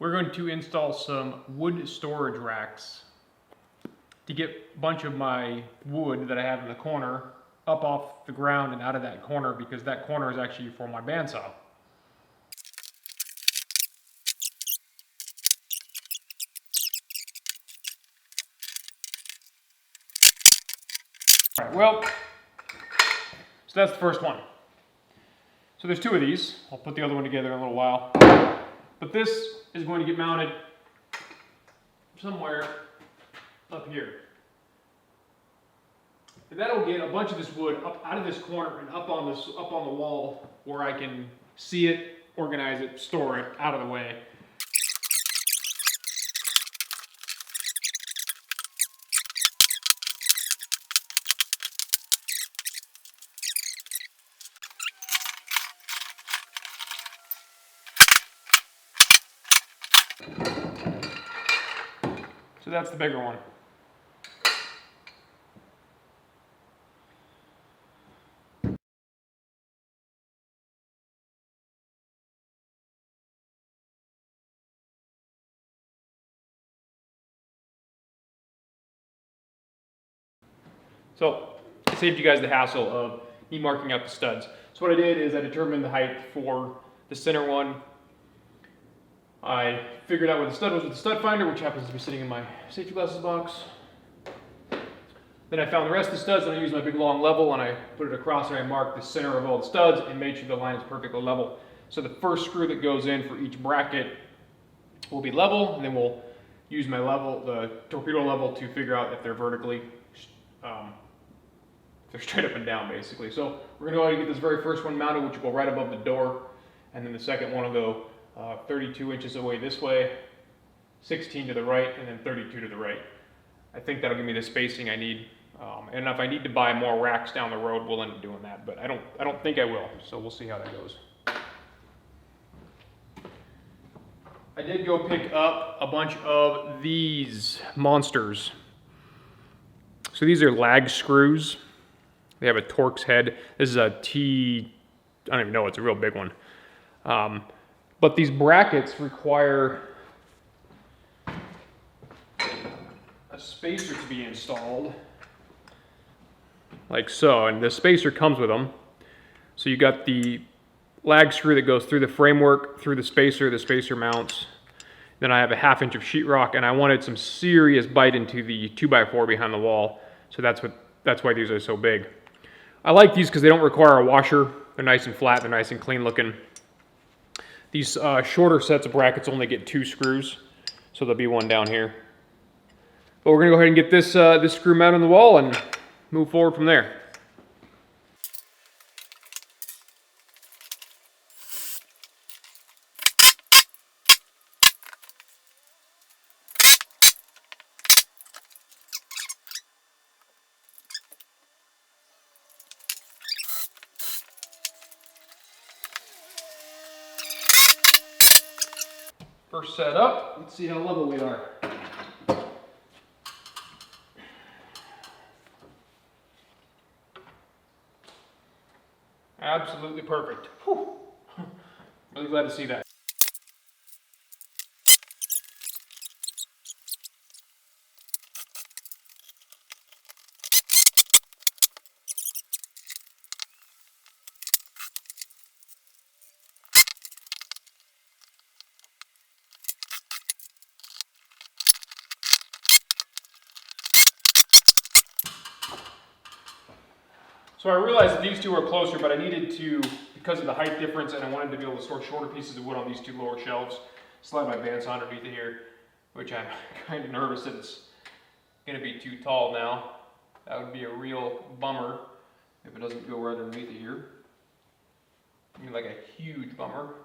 We're going to install some wood storage racks to get a bunch of my wood that I have in the corner up off the ground and out of that corner, because that corner is actually for my bandsaw. All right, well, so that's the first one. So there's two of these. I'll put the other one together in a little while. But this is going to get mounted somewhere up here. And that'll get a bunch of this wood up out of this corner and up on the wall where I can see it, organize it, store it out of the way. So that's the bigger one. So it saved you guys the hassle of me marking out the studs. So what I did is I determined the height for the center one. I figured out where the stud was with the stud finder, which happens to be sitting in my safety glasses box. Then I found the rest of the studs, and I used my big long level, and I put it across, and I marked the center of all the studs and made sure the line is perfectly level. So the first screw that goes in for each bracket will be level, and then we'll use my level, the torpedo level, to figure out if they're vertically, they're straight up and down, basically. So we're gonna go ahead and get this very first one mounted, which will go right above the door, and then the second one will go 32 inches away this way, 16 to the right, and then 32 to the right. I think that'll give me the spacing I need. And if I need to buy more racks down the road, we'll end up doing that. But I don't think I will. So we'll see how that goes. I did go pick up a bunch of these monsters. So these are lag screws. They have a Torx head. This is a T, I don't even know, it's a real big one. But these brackets require a spacer to be installed, like so, and the spacer comes with them. So you got the lag screw that goes through the framework, through the spacer mounts. Then I have a 1/2 inch of sheetrock, and I wanted some serious bite into the 2x4 behind the wall. So that's why these are so big. I like these because they don't require a washer. They're nice and flat, they're nice and clean looking. These shorter sets of brackets only get 2 screws, so there'll be one down here. But we're gonna go ahead and get this, this screw mounted on the wall and move forward from there. First set up, let's see how level we are. Absolutely perfect. Whew. Really glad to see that. So I realized that these two are closer, but I needed to, because of the height difference, and I wanted to be able to store shorter pieces of wood on these two lower shelves, slide my bandsaw underneath it here, which I'm kind of nervous that it's going to be too tall now. That would be a real bummer if it doesn't go right underneath it here. I mean, like a huge bummer.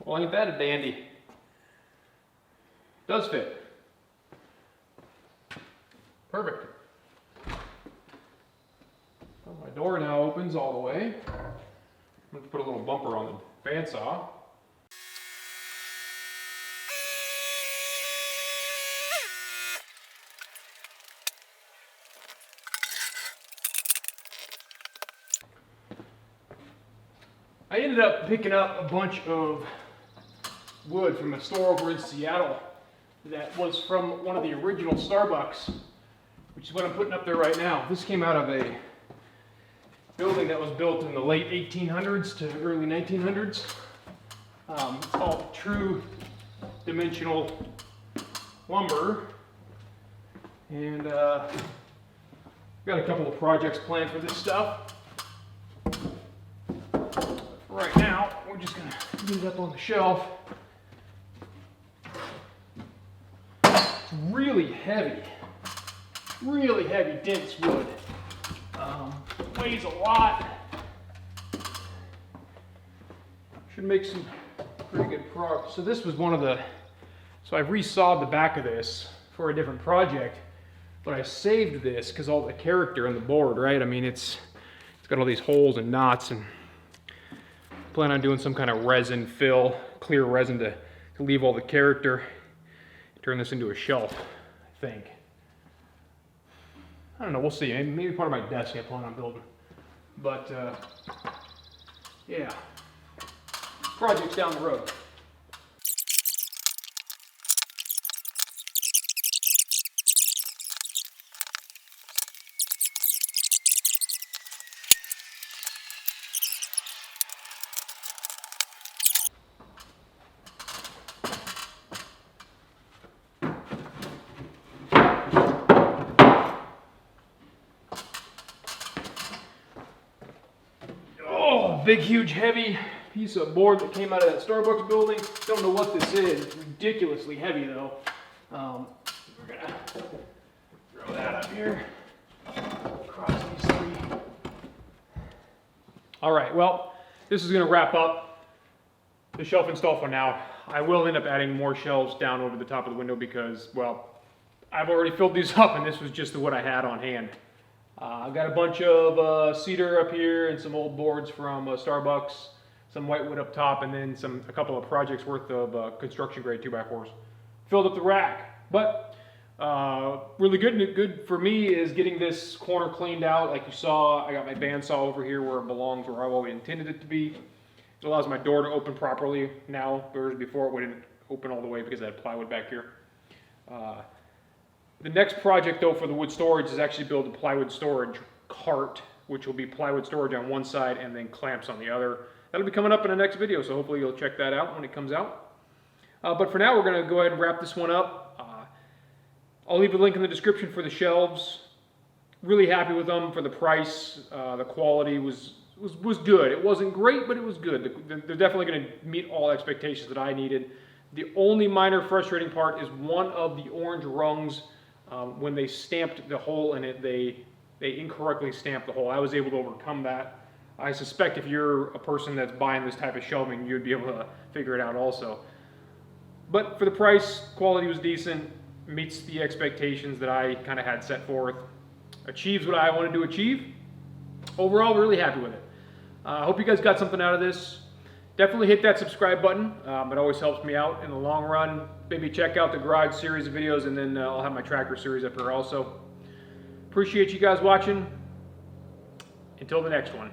Well, ain't that a dandy? Does fit. Perfect. Well, my door now opens all the way. I'm going to put a little bumper on the bandsaw. I ended up picking up a bunch of wood from a store over in Seattle that was from one of the original Starbucks, which is what I'm putting up there right now. This came out of a building that was built in the late 1800s to early 1900s. It's called true dimensional lumber, and got a couple of projects planned for this stuff. Right now, we're just gonna get it up on the shelf. It's really heavy, dense wood. Weighs a lot. Should make some pretty good progress. So this was one of the, so I resawed the back of this for a different project, but I saved this because all the character in the board, right? I mean, it's got all these holes and knots, and plan on doing some kind of resin fill, clear resin to leave all the character. Turn this into a shelf, I think. I don't know, we'll see. Maybe part of my desk I plan on building. But, yeah. Projects down the road. Big, huge, heavy piece of board that came out of that Starbucks building. Don't know what this is. It's ridiculously heavy, though. We're gonna throw that up here across these three. All right, well, this is gonna wrap up the shelf install for now. I will end up adding more shelves down over the top of the window because, well, I've already filled these up, and this was just what I had on hand. I've got a bunch of cedar up here and some old boards from Starbucks, some whitewood up top, and then a couple of projects worth of construction grade 2x4s. Filled up the rack, but really good for me is getting this corner cleaned out. Like you saw, I got my bandsaw over here where it belongs, where I've always intended it to be. It allows my door to open properly now, whereas before it wouldn't open all the way because I had plywood back here. The next project, though, for the wood storage is actually build a plywood storage cart, which will be plywood storage on one side and then clamps on the other. That'll be coming up in the next video, so hopefully you'll check that out when it comes out. But for now, we're going to go ahead and wrap this one up. I'll leave a link in the description for the shelves. Really happy with them for the price. The quality was good. It wasn't great, but it was good. They're definitely going to meet all expectations that I needed. The only minor frustrating part is one of the orange rungs. When they stamped the hole in it, they incorrectly stamped the hole. I was able to overcome that. I suspect if you're a person that's buying this type of shelving, you'd be able to figure it out also. But for the price, quality was decent, meets the expectations that I kind of had set forth, achieves what I wanted to achieve. Overall, really happy with it. I hope you guys got something out of this. Definitely hit that subscribe button. It always helps me out in the long run. Maybe check out the garage series of videos, and then I'll have my tractor series up here also. Appreciate you guys watching. Until the next one.